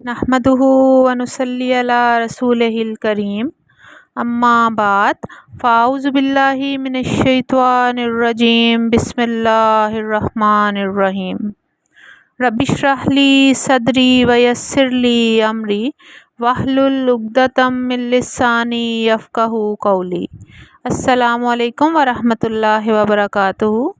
नहमदुहु व नुसल्ली अला रसूलिहिल करीम अम्मा बाद फ़ाऊज़ु बिल्लाहि मिनश्शैतानिर्रजीम बिस्मिल्लाहिर्रहमानिर्रहीम रब्बिश्रह ली सदरी व यस्सिर ली अमरी वहलुल उक़दतम मिन लिसानी यफ़क़हू क़ौली। अस्सलामु अलैकुम व रहमतुल्लाहि व बरकातुहू।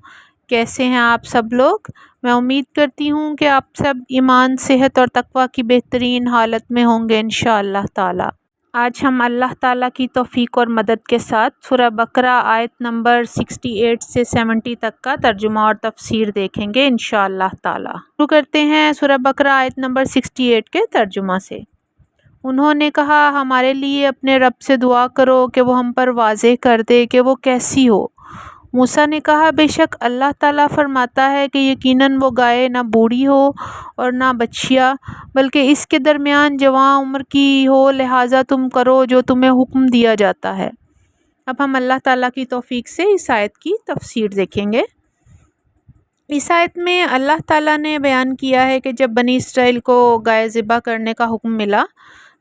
कैसे हैं आप सब लोग? मैं उम्मीद करती हूँ कि आप सब ईमान, सेहत और तक़वा की बेहतरीन हालत में होंगे इंशाअल्लाह ताला। आज हम अल्लाह ताला की तौफ़ीक़ और मदद के साथ सूरह बकरा आयत नंबर 68 से 70 तक का तर्जुमा और तफसीर देखेंगे इंशाअल्लाह ताला। शुरू करते हैं सूरह बकरा आयत नंबर 68 के तर्जुमा से। उन्होंने कहा, हमारे लिए अपने रब से दुआ करो कि वो हम पर वाज़ेह कर दे कि वो कैसी हो। मूसा ने कहा, बेशक अल्लाह ताला फरमाता है कि यकीनन वो गाय ना बूढ़ी हो और ना बछिया, बल्कि इसके दरमियान जवां उम्र की हो, लिहाजा तुम करो जो तुम्हें हुक्म दिया जाता है। अब हम अल्लाह ताला की तौफ़ीक़ से इस आयत की तफसीर देखेंगे। इस आयत में अल्लाह ताला ने बयान किया है कि जब बनी इसराइल को गाय ज़िबा करने का हुक्म मिला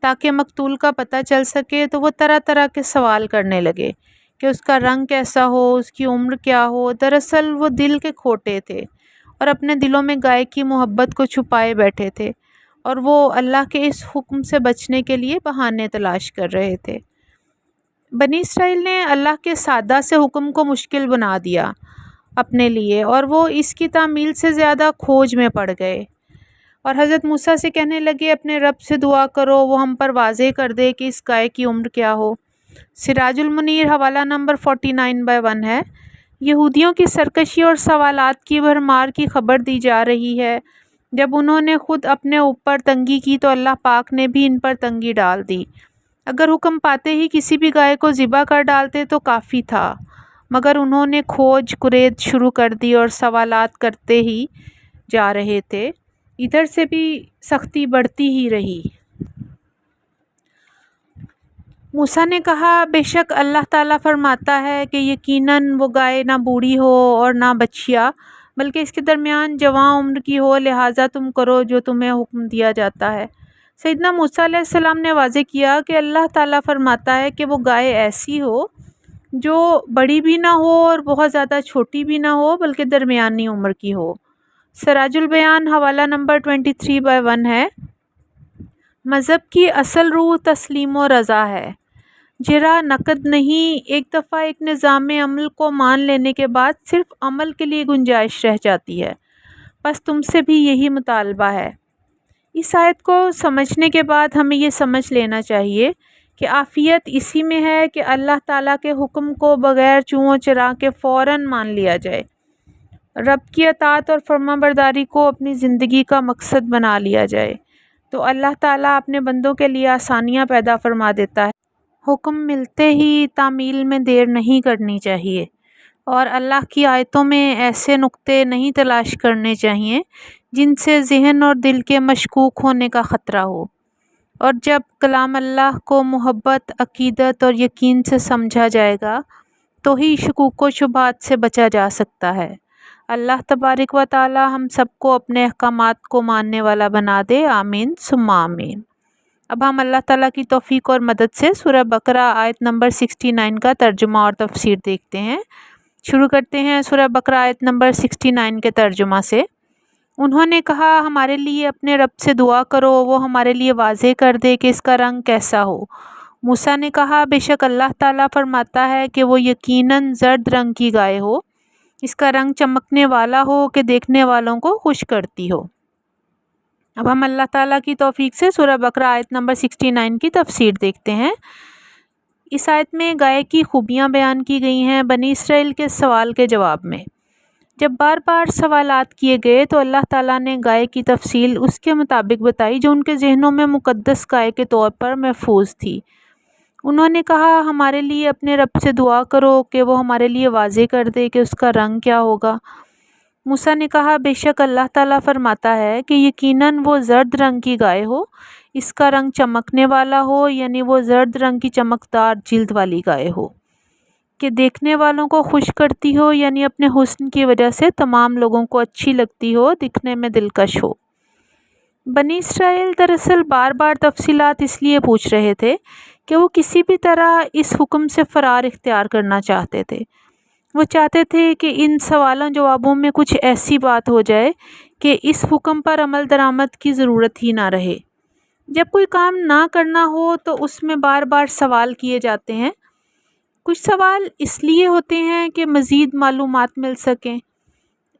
ताकि मकतूल का पता चल सके, तो वो तरह तरह के सवाल करने लगे कि उसका रंग कैसा हो, उसकी उम्र क्या हो। दरअसल वो दिल के खोटे थे और अपने दिलों में गाय की मोहब्बत को छुपाए बैठे थे, और वो अल्लाह के इस हुक्म से बचने के लिए बहाने तलाश कर रहे थे। बनी इसराइल ने अल्लाह के सादा से हुक्म को मुश्किल बना दिया अपने लिए, और वो इसकी तामील से ज़्यादा खोज में पड़ गए और हज़रत मूसा से कहने लगे, अपने रब से दुआ करो वो हम पर वाज़ेह कर दे कि इस गाय की उम्र क्या हो। सिराजुल मुनीर हवाला नंबर 49/1 है। यहूदियों की सरकशी और सवालात की भरमार की खबर दी जा रही है। जब उन्होंने ख़ुद अपने ऊपर तंगी की तो अल्लाह पाक ने भी इन पर तंगी डाल दी। अगर हुक्म पाते ही किसी भी गाय को ज़िबा कर डालते तो काफ़ी था, मगर उन्होंने खोज कुरेद शुरू कर दी और सवालात करते ही जा रहे थे। इधर से भी सख्ती बढ़ती ही रही। मूसा ने कहा, बेशक अल्लाह ताला फरमाता है कि यकीनन वो गाय ना बूढ़ी हो और ना बछिया, बल्कि इसके दरमियान जवां उम्र की हो, लिहाजा तुम करो जो तुम्हें हुक्म दिया जाता है। सैयदना मूसा अलैहिस्सलाम ने वाज़ेह किया कि अल्लाह ताला फरमाता है कि वो गाय ऐसी हो जो बड़ी भी ना हो और बहुत ज़्यादा छोटी भी ना हो, बल्कि दरमियानी उम्र की हो। सिराजुल बयान हवाला नंबर 23/1 है। मज़हब की असल रूह तस्लीम व रज़ा है, जरा नकद नहीं। एक दफ़ा एक निज़ाम अमल को मान लेने के बाद सिर्फ अमल के लिए गुंजाइश रह जाती है। बस तुमसे भी यही मुतालबा है। इस आयत को समझने के बाद हमें ये समझ लेना चाहिए कि आफ़ियत इसी में है कि अल्लाह ताला के हुक्म को बग़ैर चूँ चरा के फ़ौरन मान लिया जाए। रब की अताअत और फर्माबरदारी को अपनी ज़िंदगी का मकसद बना लिया जाए, तो अल्लाह ताला अपने बंदों के लिए आसानियाँ पैदा फरमा देता है। हुक्म मिलते ही तामील में देर नहीं करनी चाहिए और अल्लाह की आयतों में ऐसे नुक्ते नहीं तलाश करने चाहिए जिनसे ज़हन और दिल के मशकूक होने का ख़तरा हो। और जब कलाम अल्लाह को मोहब्बत, अक़ीदत और यकीन से समझा जाएगा तो ही शकूक व शुबहात से बचा जा सकता है। अल्लाह तबारक व तआला हम सबको अपने अहकामात को मानने वाला बना दे। आमीन सुम्मा आमीन। अब हम अल्लाह ताला की तौफ़ीक़ और मदद से सूरह बकरा आयत नंबर 69 का तर्जुमा और तफसीर देखते हैं। शुरू करते हैं सूरह बकरा आयत नंबर 69 के तर्जुमा से। उन्होंने कहा, हमारे लिए अपने रब से दुआ करो वो हमारे लिए वाज़ेह कर दे कि इसका रंग कैसा हो। मूसा ने कहा, बेशक अल्लाह ताला फरमाता है कि वो यकीनन ज़र्द रंग की गाय हो, इसका रंग चमकने वाला हो कि देखने वालों को खुश करती हो। अब हम अल्लाह ताला की तौफ़ीक़ से सूरह बकरा आयत नंबर 69 की तफसीर देखते हैं। इस आयत में गाय की खूबियाँ बयान की गई हैं बनी इसराइल के सवाल के जवाब में। जब बार बार सवालात किए गए तो अल्लाह ताला ने गाय की तफसील उसके मुताबिक बताई जो उनके जहनों में मुक़द्दस गाय के तौर पर महफूज थी। उन्होंने कहा, हमारे लिए अपने रब से दुआ करो कि वो हमारे लिए वाज़ेह कर दे कि उसका रंग क्या होगा। मूसा ने कहा, बेशक अल्लाह ताला फरमाता है कि यकीनन वो ज़र्द रंग की गाय हो, इसका रंग चमकने वाला हो, यानी वो ज़र्द रंग की चमकदार जिल्द वाली गाय हो कि देखने वालों को खुश करती हो, यानी अपने हुस्न की वजह से तमाम लोगों को अच्छी लगती हो, दिखने में दिलकश हो। بنی اسرائیل دراصل بار بار تفصیلات اس لیے پوچھ رہے تھے کہ وہ کسی بھی طرح اس حکم سے فرار اختیار کرنا چاہتے تھے۔ وہ چاہتے تھے کہ ان سوالوں جوابوں میں کچھ ایسی بات ہو جائے کہ اس حکم پر عمل درآمد کی ضرورت ہی نہ رہے۔ جب کوئی کام نہ کرنا ہو تو اس میں بار بار سوال کیے جاتے ہیں۔ کچھ سوال اس لیے ہوتے ہیں کہ مزید معلومات مل سکیں،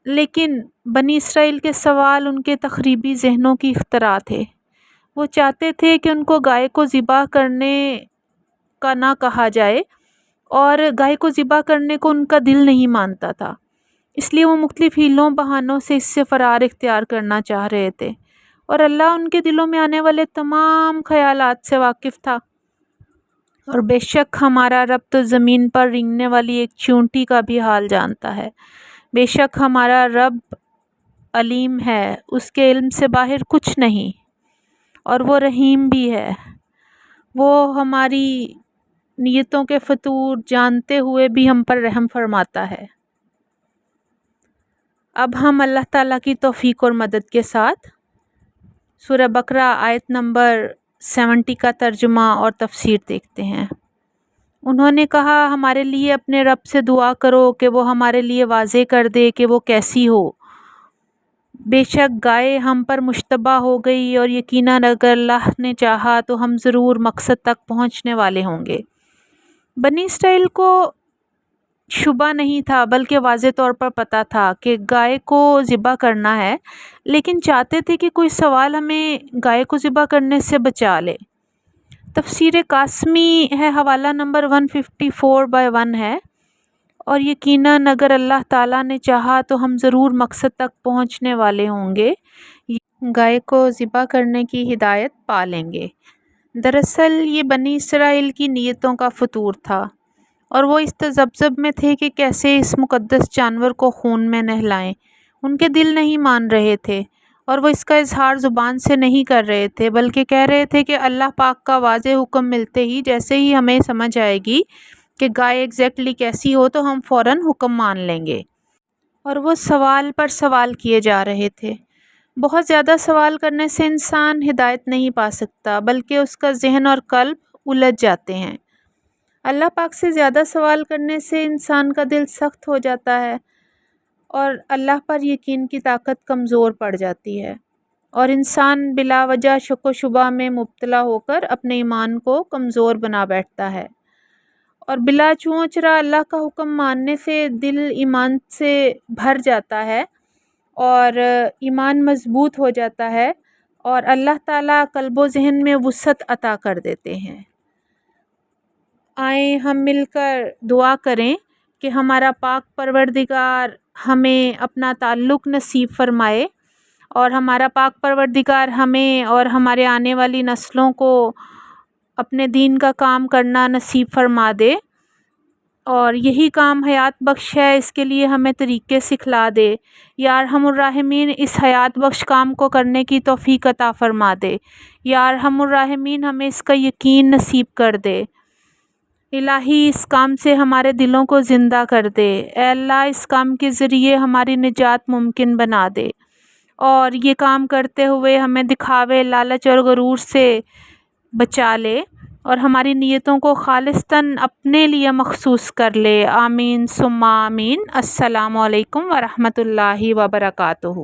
لیکن بنی اسرائیل کے سوال ان کے تخریبی ذہنوں کی اختراع تھے۔ وہ چاہتے تھے کہ ان کو گائے کو ذبح کرنے کا نہ کہا جائے، اور گائے کو ذبح کرنے کو ان کا دل نہیں مانتا تھا، اس لیے وہ مختلف ہیلوں بہانوں سے اس سے فرار اختیار کرنا چاہ رہے تھے، اور اللہ ان کے دلوں میں آنے والے تمام خیالات سے واقف تھا۔ اور بے شک ہمارا رب تو زمین پر رینگنے والی ایک چیونٹی کا بھی حال جانتا ہے۔ بے شک ہمارا رب علیم ہے، اس کے علم سے باہر کچھ نہیں، اور وہ رحیم بھی ہے۔ وہ ہماری نیتوں کے فطور جانتے ہوئے بھی ہم پر رحم فرماتا ہے۔ اب ہم اللہ تعالیٰ کی توفیق اور مدد کے ساتھ سورہ بقرہ آیت نمبر 70 کا ترجمہ اور تفسیر دیکھتے ہیں۔ انہوں نے کہا، ہمارے لیے اپنے رب سے دعا کرو کہ وہ ہمارے لیے واضح کر دے کہ وہ کیسی ہو۔ بے شک گائے ہم پر مشتبہ ہو گئی، اور یقیناً اگر اللہ نے چاہا تو ہم ضرور مقصد تک پہنچنے والے ہوں گے۔ بنی اسرائیل کو شبہ نہیں تھا، بلکہ واضح طور پر پتہ تھا کہ گائے کو ذبح کرنا ہے، لیکن چاہتے تھے کہ کوئی سوال ہمیں گائے کو ذبح کرنے سے بچا لے۔ تفسیر قاسمی ہے، حوالہ نمبر 154/1 ہے، اور یقیناً اگر اللہ تعالیٰ نے چاہا تو ہم ضرور مقصد تک پہنچنے والے ہوں گے، گائے کو ذبح کرنے کی ہدایت پا لیں گے۔ دراصل یہ بنی اسرائیل کی نیتوں کا فطور تھا، اور وہ اس تذبذب میں تھے کہ کیسے اس مقدس جانور کو خون میں نہلائیں۔ ان کے دل نہیں مان رہے تھے، اور وہ اس کا اظہار زبان سے نہیں کر رہے تھے، بلکہ کہہ رہے تھے کہ اللہ پاک کا واضح حکم ملتے ہی، جیسے ہی ہمیں سمجھ آئے گی کہ گائے ایگزیکٹلی کیسی ہو تو ہم فوراً حکم مان لیں گے۔ اور وہ سوال پر سوال کیے جا رہے تھے۔ بہت زیادہ سوال کرنے سے انسان ہدایت نہیں پا سکتا، بلکہ اس کا ذہن اور قلب الجھ جاتے ہیں۔ اللہ پاک سے زیادہ سوال کرنے سے انسان کا دل سخت ہو جاتا ہے، اور اللہ پر یقین کی طاقت کمزور پڑ جاتی ہے، اور انسان بلا وجہ شک و شبہ میں مبتلا ہو کر اپنے ایمان کو کمزور بنا بیٹھتا ہے، اور بلا چوں چرا اللہ کا حکم ماننے سے دل ایمان سے بھر جاتا ہے، اور ایمان مضبوط ہو جاتا ہے، اور اللہ تعالیٰ قلب و ذہن میں وسعت عطا کر دیتے ہیں۔ آئیں ہم مل کر دعا کریں کہ ہمارا پاک پروردگار ہمیں اپنا تعلق نصیب فرمائے، اور ہمارا پاک پروردگار ہمیں اور ہمارے آنے والی نسلوں کو اپنے دین کا کام کرنا نصیب فرما دے، اور یہی کام حیات بخش ہے، اس کے لیے ہمیں طریقے سکھلا دے۔ یا ارحم الراحمین، اس حیات بخش کام کو کرنے کی توفیق عطا فرما دے۔ یا ارحم الراحمین، ہمیں اس کا یقین نصیب کر دے۔ الہی، اس کام سے ہمارے دلوں کو زندہ کر دے۔ اے اللہ، اس کام کے ذریعے ہماری نجات ممکن بنا دے، اور یہ کام کرتے ہوئے ہمیں دکھاوے، لالچ اور غرور سے بچا لے، اور ہماری نیتوں کو خالصتاً اپنے لیے مخصوص کر لے۔ آمین ثم آمین۔ السلام علیکم ورحمۃ اللہ وبرکاتہ۔